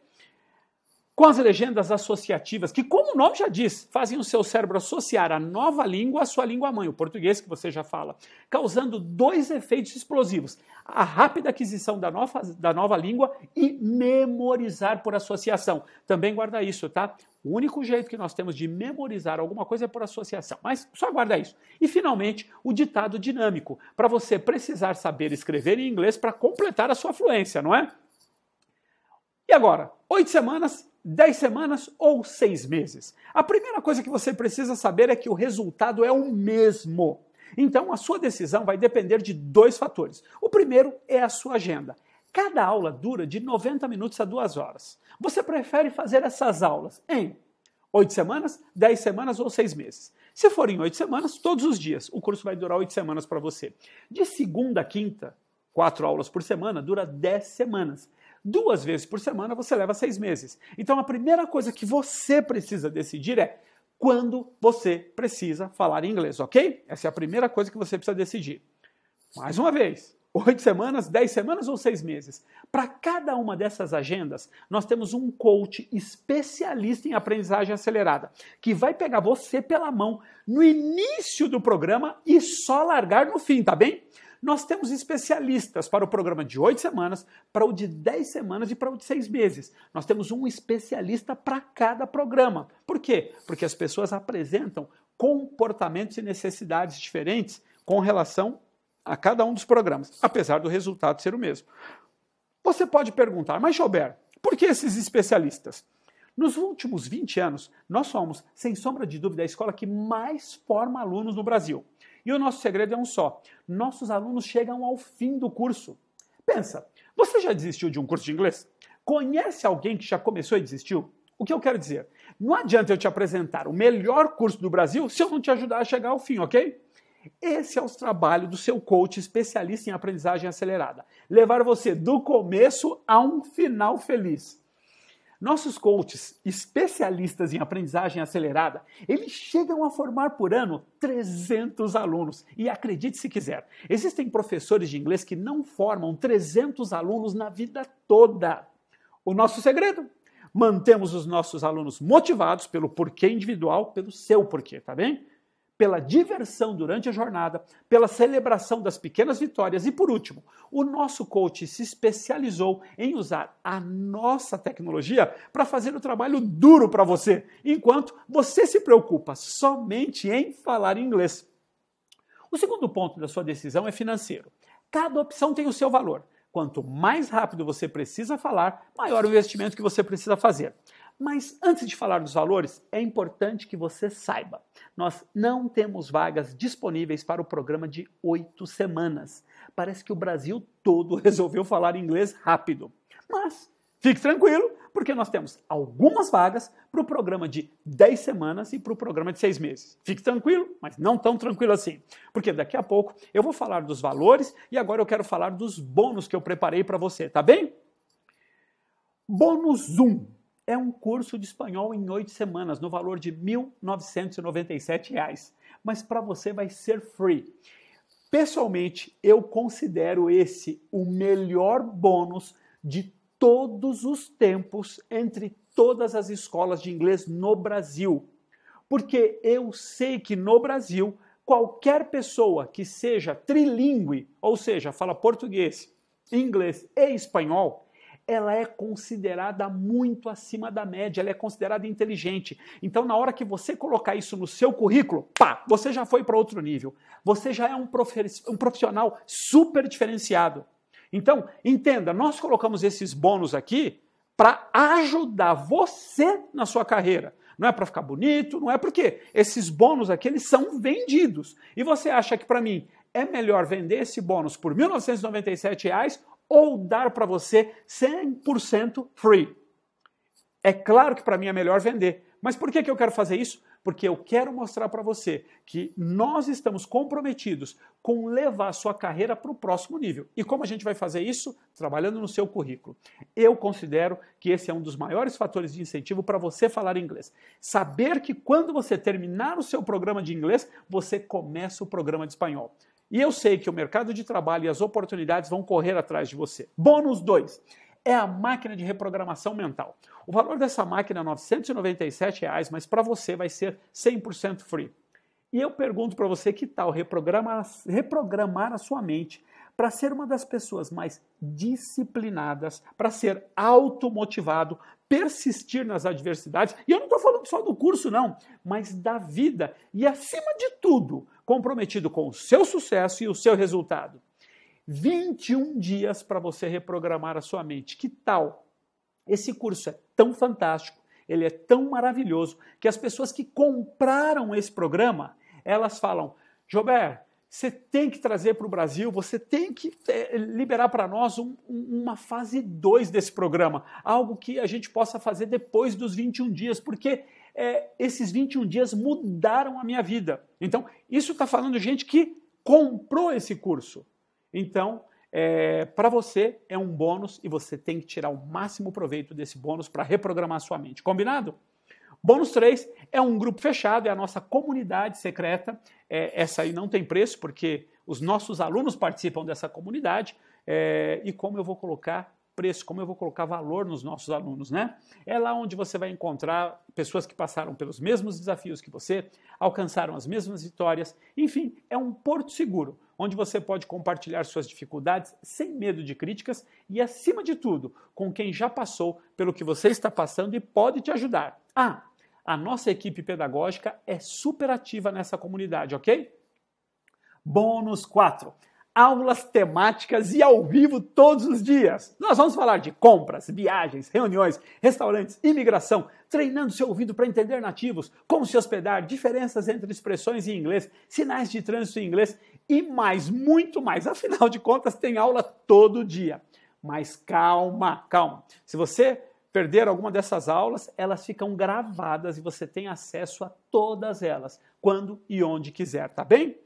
Com as legendas associativas, que, como o nome já diz, fazem o seu cérebro associar a nova língua à sua língua-mãe, o português que você já fala, causando 2 efeitos explosivos: a rápida aquisição da nova língua e memorizar por associação. Também guarda isso, tá? O único jeito que nós temos de memorizar alguma coisa é por associação, mas só guarda isso. E, finalmente, o ditado dinâmico, para você precisar saber escrever em inglês para completar a sua fluência, não é? E agora, 8 semanas, 10 semanas ou 6 meses? A primeira coisa que você precisa saber é que o resultado é o mesmo. Então, a sua decisão vai depender de 2 fatores. O primeiro é a sua agenda. Cada aula dura de 90 minutos a 2 horas. Você prefere fazer essas aulas em 8 semanas, 10 semanas ou 6 meses? Se for em 8 semanas, todos os dias. O curso vai durar 8 semanas para você. De segunda a quinta, 4 aulas por semana, dura 10 semanas. 2 vezes por semana você leva 6 meses. Então a primeira coisa que você precisa decidir é quando você precisa falar inglês, ok? Essa é a primeira coisa que você precisa decidir. Mais uma vez, 8 semanas, 10 semanas ou 6 meses? Para cada uma dessas agendas, nós temos um coach especialista em aprendizagem acelerada, que vai pegar você pela mão no início do programa e só largar no fim, tá bem? Nós temos especialistas para o programa de 8 semanas, para o de 10 semanas e para o de 6 meses. Nós temos um especialista para cada programa. Por quê? Porque as pessoas apresentam comportamentos e necessidades diferentes com relação a cada um dos programas, apesar do resultado ser o mesmo. Você pode perguntar, mas Joubert, por que esses especialistas? Nos últimos 20 anos, nós somos, sem sombra de dúvida, a escola que mais forma alunos no Brasil. E o nosso segredo é um só: nossos alunos chegam ao fim do curso. Pensa, você já desistiu de um curso de inglês? Conhece alguém que já começou e desistiu? O que eu quero dizer? Não adianta eu te apresentar o melhor curso do Brasil se eu não te ajudar a chegar ao fim, ok? Esse é o trabalho do seu coach especialista em aprendizagem acelerada. Levar você do começo a um final feliz. Nossos coaches especialistas em aprendizagem acelerada, eles chegam a formar por ano 300 alunos. E acredite se quiser, existem professores de inglês que não formam 300 alunos na vida toda. O nosso segredo? Mantemos os nossos alunos motivados pelo porquê individual, pelo seu porquê, tá bem? Pela diversão durante a jornada, pela celebração das pequenas vitórias e, por último, o nosso coach se especializou em usar a nossa tecnologia para fazer o trabalho duro para você, enquanto você se preocupa somente em falar inglês. O segundo ponto da sua decisão é financeiro. Cada opção tem o seu valor. Quanto mais rápido você precisa falar, maior o investimento que você precisa fazer. Mas antes de falar dos valores, é importante que você saiba: nós não temos vagas disponíveis para o programa de 8 semanas. Parece que o Brasil todo resolveu falar inglês rápido. Mas fique tranquilo, porque nós temos algumas vagas para o programa de 10 semanas e para o programa de 6 meses. Fique tranquilo, mas não tão tranquilo assim, porque daqui a pouco eu vou falar dos valores e agora eu quero falar dos bônus que eu preparei para você, tá bem? Bônus 1 é um curso de espanhol em 8 semanas, no valor de R$ 1.997, mas para você vai ser free. Pessoalmente, eu considero esse o melhor bônus de todos os tempos entre todas as escolas de inglês no Brasil. Porque eu sei que no Brasil, qualquer pessoa que seja trilingüe, ou seja, fala português, inglês e espanhol, ela é considerada muito acima da média, ela é considerada inteligente. Então, na hora que você colocar isso no seu currículo, pá, você já foi para outro nível. Você já é um profissional super diferenciado. Então, entenda, nós colocamos esses bônus aqui para ajudar você na sua carreira. Não é para ficar bonito, não é porque esses bônus aqui, eles são vendidos. E você acha que para mim é melhor vender esse bônus por R$ 1.997 ou dar para você 100% free? É claro que para mim é melhor vender. Mas por que eu quero fazer isso? Porque eu quero mostrar para você que nós estamos comprometidos com levar a sua carreira para o próximo nível. E como a gente vai fazer isso? Trabalhando no seu currículo. Eu considero que esse é um dos maiores fatores de incentivo para você falar inglês. Saber que quando você terminar o seu programa de inglês, você começa o programa de espanhol. E eu sei que o mercado de trabalho e as oportunidades vão correr atrás de você. Bônus 2. É a máquina de reprogramação mental. O valor dessa máquina é R$ 997, mas para você vai ser 100% free. E eu pergunto para você, que tal reprogramar a sua mente para ser uma das pessoas mais disciplinadas, para ser automotivado, persistir nas adversidades. E eu não estou falando só do curso, não, mas da vida. E, acima de tudo, comprometido com o seu sucesso e o seu resultado. 21 dias para você reprogramar a sua mente. Que tal? Esse curso é tão fantástico, ele é tão maravilhoso, que as pessoas que compraram esse programa, elas falam: Joubert, você tem que trazer para o Brasil, você tem que liberar para nós uma fase 2 desse programa, algo que a gente possa fazer depois dos 21 dias, porque esses 21 dias mudaram a minha vida. Então, isso está falando de gente que comprou esse curso. Então, para você é um bônus e você tem que tirar o máximo proveito desse bônus para reprogramar sua mente. Combinado? Bônus 3 é um grupo fechado, é a nossa comunidade secreta. Essa aí não tem preço, porque os nossos alunos participam dessa comunidade. E como eu vou colocar preço, como eu vou colocar valor nos nossos alunos, né? É lá onde você vai encontrar pessoas que passaram pelos mesmos desafios que você, alcançaram as mesmas vitórias. Enfim, é um porto seguro, onde você pode compartilhar suas dificuldades sem medo de críticas e, acima de tudo, com quem já passou pelo que você está passando e pode te ajudar. A nossa equipe pedagógica é super ativa nessa comunidade, ok? Bônus 4. aulas temáticas e ao vivo todos os dias. Nós vamos falar de compras, viagens, reuniões, restaurantes, imigração, treinando seu ouvido para entender nativos, como se hospedar, diferenças entre expressões em inglês, sinais de trânsito em inglês e mais, muito mais. Afinal de contas, tem aula todo dia. Mas calma, calma. Se você perder alguma dessas aulas, elas ficam gravadas e você tem acesso a todas elas, quando e onde quiser, tá bem?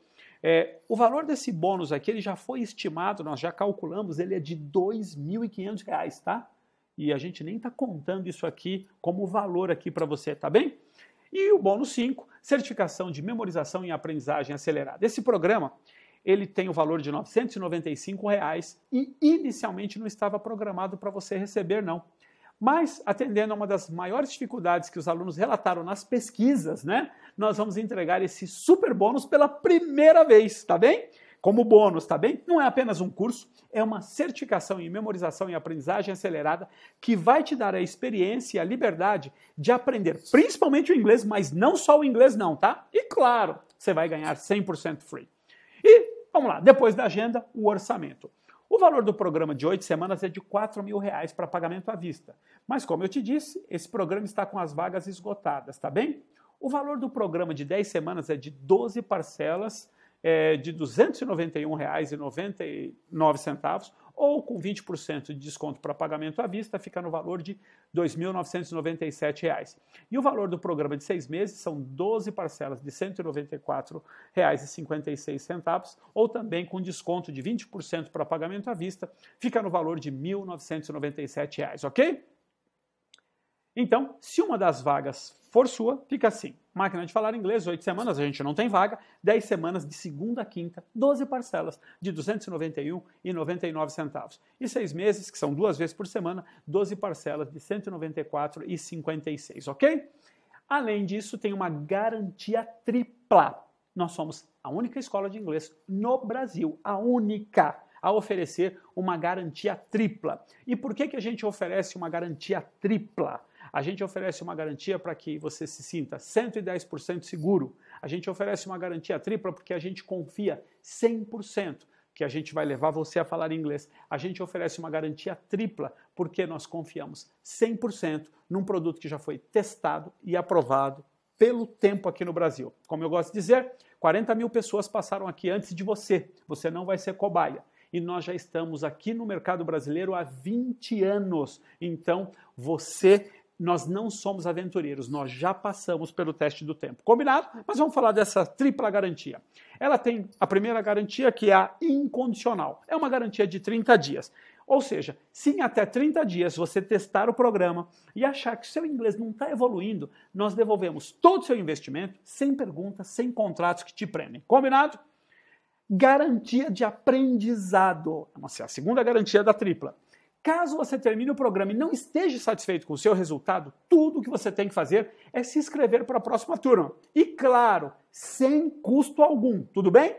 O valor desse bônus aqui, ele já foi estimado, nós já calculamos, ele é de R$ 2.500, tá? E a gente nem está contando isso aqui como valor aqui para você, tá bem? E o bônus 5, certificação de memorização e aprendizagem acelerada. Esse programa, ele tem o valor de R$ 995 e inicialmente não estava programado para você receber, não. Mas, atendendo a uma das maiores dificuldades que os alunos relataram nas pesquisas, né, nós vamos entregar esse super bônus pela primeira vez, tá bem? Como bônus, tá bem? Não é apenas um curso, é uma certificação em memorização e aprendizagem acelerada que vai te dar a experiência e a liberdade de aprender principalmente o inglês, mas não só o inglês não, tá? E claro, você vai ganhar 100% free. E, vamos lá, depois da agenda, o orçamento. O valor do programa de 8 semanas é de R$ 4.000 para pagamento à vista. Mas, como eu te disse, esse programa está com as vagas esgotadas, tá bem? O valor do programa de 10 semanas é de 12 parcelas de R$ 291,99, ou com 20% de desconto para pagamento à vista, fica no valor de R$ 2.997. E o valor do programa de 6 meses são 12 parcelas de R$ 194,56, ou também com desconto de 20% para pagamento à vista, fica no valor de R$ 1.997, ok? Então, se uma das vagas for sua, fica assim. Máquina de falar inglês, 8 semanas, a gente não tem vaga, 10 semanas de segunda a quinta, 12 parcelas de R$ 291,99. E 6 meses, que são 2 vezes por semana, 12 parcelas de R$ 194,56, ok? Além disso, tem uma garantia tripla. Nós somos a única escola de inglês no Brasil, a única a oferecer uma garantia tripla. E por que a gente oferece uma garantia tripla? A gente oferece uma garantia para que você se sinta 110% seguro. A gente oferece uma garantia tripla porque a gente confia 100% que a gente vai levar você a falar inglês. A gente oferece uma garantia tripla porque nós confiamos 100% num produto que já foi testado e aprovado pelo tempo aqui no Brasil. Como eu gosto de dizer, 40 mil pessoas passaram aqui antes de você. Você não vai ser cobaia. E nós já estamos aqui no mercado brasileiro há 20 anos. Então, nós não somos aventureiros, nós já passamos pelo teste do tempo. Combinado? Mas vamos falar dessa tripla garantia. Ela tem a primeira garantia, que é a incondicional. É uma garantia de 30 dias. Ou seja, se em até 30 dias você testar o programa e achar que o seu inglês não está evoluindo, nós devolvemos todo o seu investimento, sem perguntas, sem contratos que te prendem. Combinado? Garantia de aprendizado. Essa é a segunda garantia da tripla. Caso você termine o programa e não esteja satisfeito com o seu resultado, tudo o que você tem que fazer é se inscrever para a próxima turma. E claro, sem custo algum, tudo bem?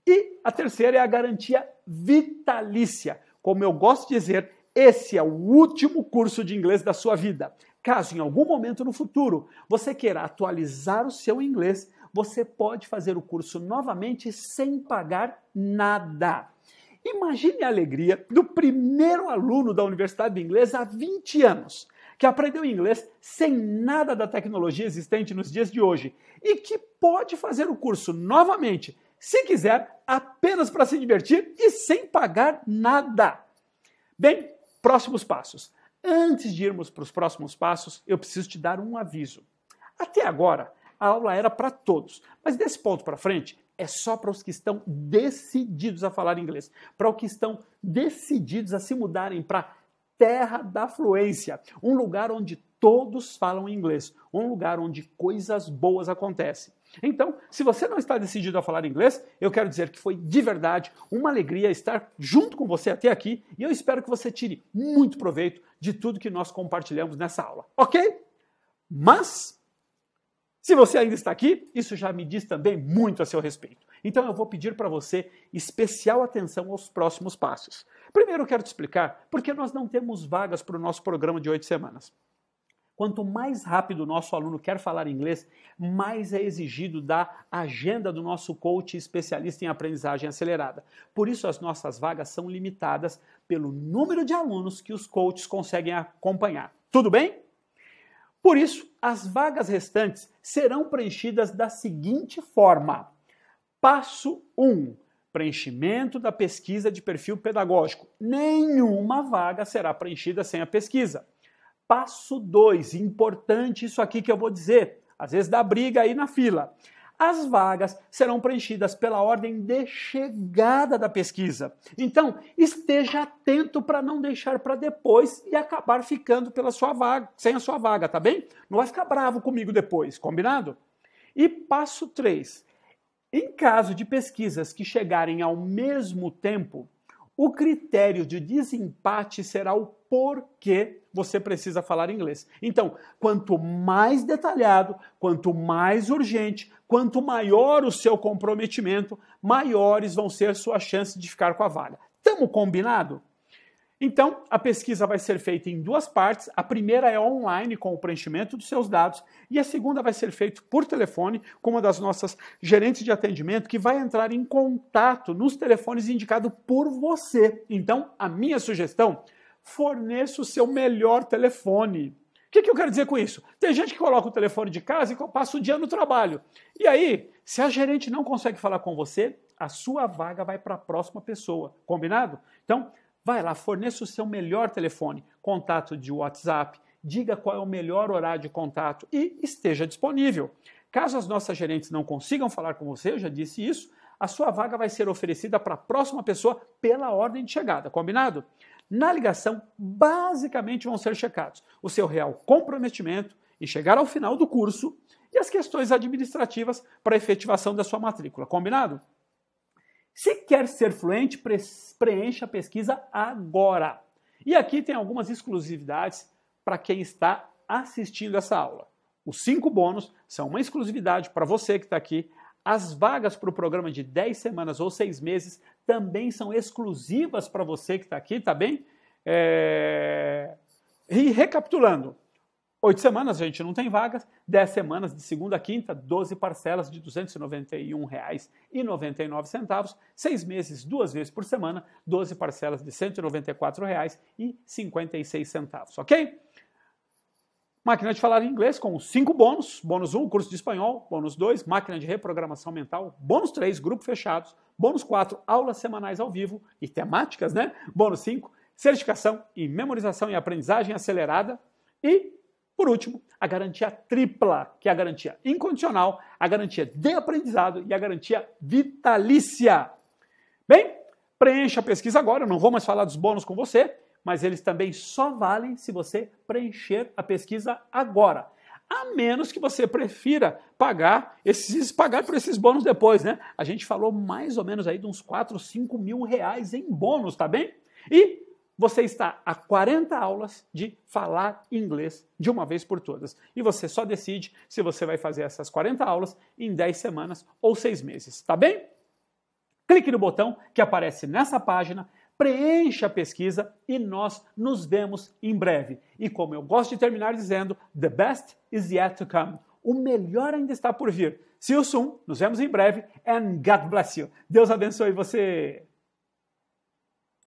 E a terceira é a garantia vitalícia. Como eu gosto de dizer, esse é o último curso de inglês da sua vida. Caso em algum momento no futuro você queira atualizar o seu inglês, você pode fazer o curso novamente sem pagar nada. Imagine a alegria do primeiro aluno da Universidade de Inglês há 20 anos, que aprendeu inglês sem nada da tecnologia existente nos dias de hoje e que pode fazer o curso novamente, se quiser, apenas para se divertir e sem pagar nada. Bem, próximos passos. Antes de irmos para os próximos passos, eu preciso te dar um aviso. Até agora, a aula era para todos, mas desse ponto para frente, é só para os que estão decididos a falar inglês, para os que estão decididos a se mudarem para terra da fluência, um lugar onde todos falam inglês, um lugar onde coisas boas acontecem. Então, se você não está decidido a falar inglês, eu quero dizer que foi de verdade uma alegria estar junto com você até aqui e eu espero que você tire muito proveito de tudo que nós compartilhamos nessa aula, ok? Mas, se você ainda está aqui, isso já me diz também muito a seu respeito. Então eu vou pedir para você especial atenção aos próximos passos. Primeiro eu quero te explicar por que nós não temos vagas para o nosso programa de 8 semanas. Quanto mais rápido o nosso aluno quer falar inglês, mais é exigido da agenda do nosso coach especialista em aprendizagem acelerada. Por isso, as nossas vagas são limitadas pelo número de alunos que os coaches conseguem acompanhar. Tudo bem? Por isso, as vagas restantes serão preenchidas da seguinte forma. Passo 1. Preenchimento da pesquisa de perfil pedagógico. Nenhuma vaga será preenchida sem a pesquisa. Passo 2, importante isso aqui que eu vou dizer, às vezes dá briga aí na fila. As vagas serão preenchidas pela ordem de chegada da pesquisa. Então, esteja atento para não deixar para depois e acabar ficando pela sua vaga, sem a sua vaga, tá bem? Não vai ficar bravo comigo depois, combinado? E passo 3, em caso de pesquisas que chegarem ao mesmo tempo, o critério de desempate será o porquê você precisa falar inglês. Então, quanto mais detalhado, quanto mais urgente, quanto maior o seu comprometimento, maiores vão ser suas chances de ficar com a vaga. Tamo combinado? Então, a pesquisa vai ser feita em 2 partes. A primeira é online, com o preenchimento dos seus dados, e a segunda vai ser feita por telefone, com uma das nossas gerentes de atendimento, que vai entrar em contato nos telefones indicados por você. Então, a minha sugestão, forneça o seu melhor telefone. O que eu quero dizer com isso? Tem gente que coloca o telefone de casa e passa o dia no trabalho. E aí, se a gerente não consegue falar com você, a sua vaga vai para a próxima pessoa. Combinado? Então, vai lá, forneça o seu melhor telefone, contato de WhatsApp, diga qual é o melhor horário de contato e esteja disponível. Caso as nossas gerentes não consigam falar com você, eu já disse isso, a sua vaga vai ser oferecida para a próxima pessoa pela ordem de chegada, combinado? Na ligação, basicamente vão ser checados o seu real comprometimento em chegar ao final do curso e as questões administrativas para a efetivação da sua matrícula, combinado? Se quer ser fluente, preencha a pesquisa agora. E aqui tem algumas exclusividades para quem está assistindo essa aula. Os 5 bônus são uma exclusividade para você que está aqui. As vagas para o programa de 10 semanas ou 6 meses também são exclusivas para você que está aqui, tá bem? E recapitulando, 8 semanas a gente não tem vagas, 10 semanas de segunda a quinta, 12 parcelas de R$ 291,99, 6 meses, 2 vezes por semana, 12 parcelas de R$ 194,56, ok? Máquina de falar inglês com 5 bônus, bônus 1, curso de espanhol, bônus 2, máquina de reprogramação mental, bônus 3, grupo fechados, bônus 4, aulas semanais ao vivo e temáticas, né? Bônus 5, certificação em memorização e aprendizagem acelerada e por último, a garantia tripla, que é a garantia incondicional, a garantia de aprendizado e a garantia vitalícia. Bem, preencha a pesquisa agora, eu não vou mais falar dos bônus com você, mas eles também só valem se você preencher a pesquisa agora. A menos que você prefira pagar por esses bônus depois, né? A gente falou mais ou menos aí de uns 4, 5 mil reais em bônus, tá bem? E você está a 40 aulas de falar inglês de uma vez por todas. E você só decide se você vai fazer essas 40 aulas em 10 semanas ou 6 meses, tá bem? Clique no botão que aparece nessa página, preencha a pesquisa e nós nos vemos em breve. E como eu gosto de terminar dizendo, the best is yet to come. O melhor ainda está por vir. See you soon, nos vemos em breve, and God bless you. Deus abençoe você.